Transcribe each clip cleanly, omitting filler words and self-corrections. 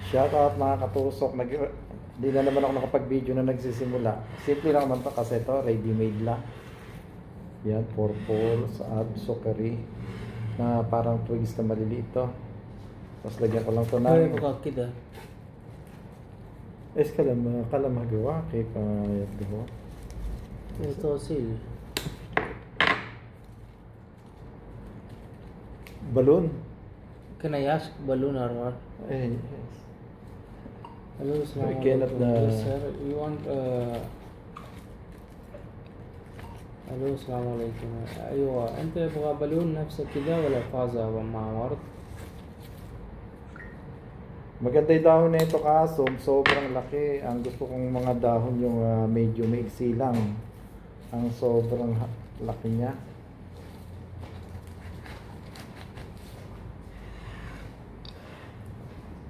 Shoutout mga katusok. Hindi na naman ako nakapag-video na nagsisimula. Simple lang naman to kasi ito, ready-made lang. Yan, purple sa sukari na parang twigs na maliliit to. Tapos lagyan ko lang to na. Ay, makakid ah. Es kalamagawa kay payat ko. Ito sil. Balloon. Can I ask balloon or what? Eh, yes. Hello, I cannot Yes, sir. You want الو السلام عليكم. ايوه انت يبغى بالون نفسه كذا ولا فازة مع ورد؟ Maganda yung dahon na ito kaso sobrang laki. Ang gusto kong mga dahon yung medyo maiksi lang. Ang sobrang laki niya.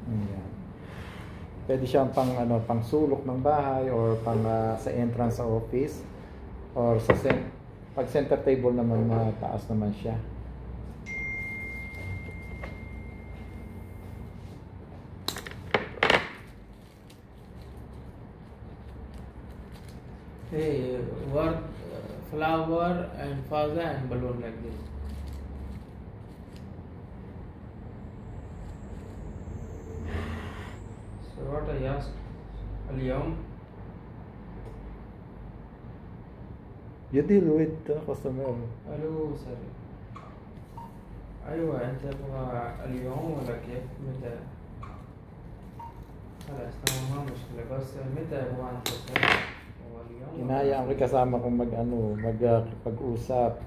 Ayan. Pwede siyang pang sulok ng bahay or pang sa entrance sa office or sa pag center table naman mataas naman siya. Hey, word, flower and faza and balloon like this. So what I asked اليوم You deal with the customer. الو سر ايوه انت تبغى اليوم ولا كيف متى؟ خلاص تمام ما مشكلة بس متى يبغى انت سر؟ Hinayaan ko kasama kong magkipag-usap.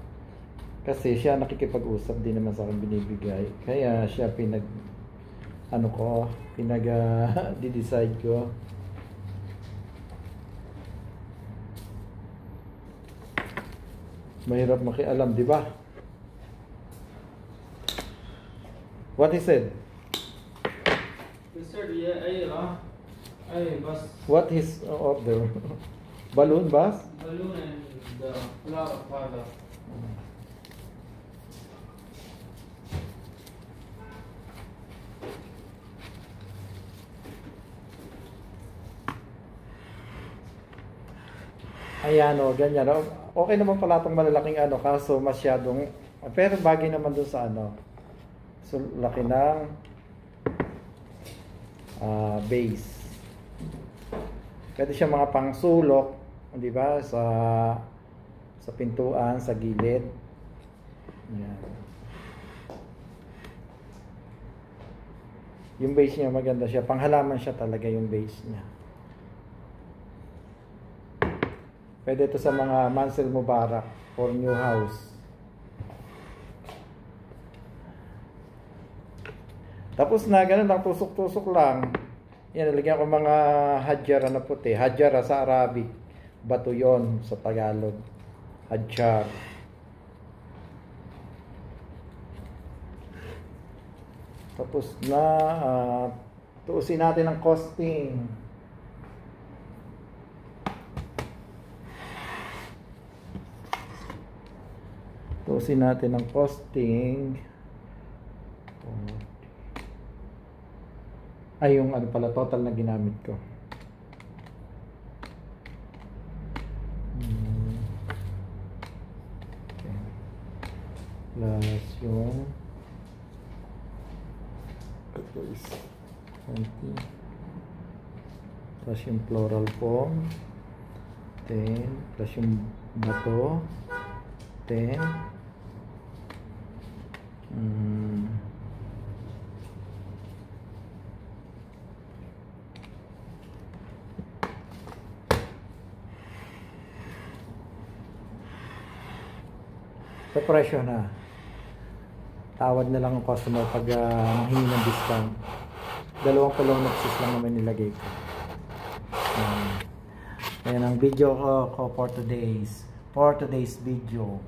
Kasi siya nakikipag-usap din naman sa akin binibigay. Kaya siya di-decide ko. Mahirap makialam, di ba? What he said? He said yeah, ay bus. What his order? Balloon bus? Balloon and the flower father. Ayan o, ganyan o. Okay naman pala itong malalaking kaso masyadong, pero bagay naman dun sa so, laki ng base. Pwede siya mga pangsulok, di ba, sa pintuan, sa gilid. Ayan. Yung base niya maganda siya, panghalaman siya talaga yung base niya. Pwede ito sa mga Mansell Mubarak for new house. Tapos na, ganun lang, tusok-tusok lang. Yan, nalagyan ko mga hadjara na puti. Hadjara sa Arabic. Bato yon sa Tagalog. Hadjar. Tapos na, tuusin natin ang costing. Tuusin natin ang costing. Ay, yung pala, total na ginamit ko. Okay. Plus yung ito is 20. Plus yung floral foam 10. Plus yung bato 10. Sa presyo na. Tawad na lang ang customer pag manghingi ng discount. 2 pulong nopsis lang naman nilagay ko. Ayan ang video ko for today's video.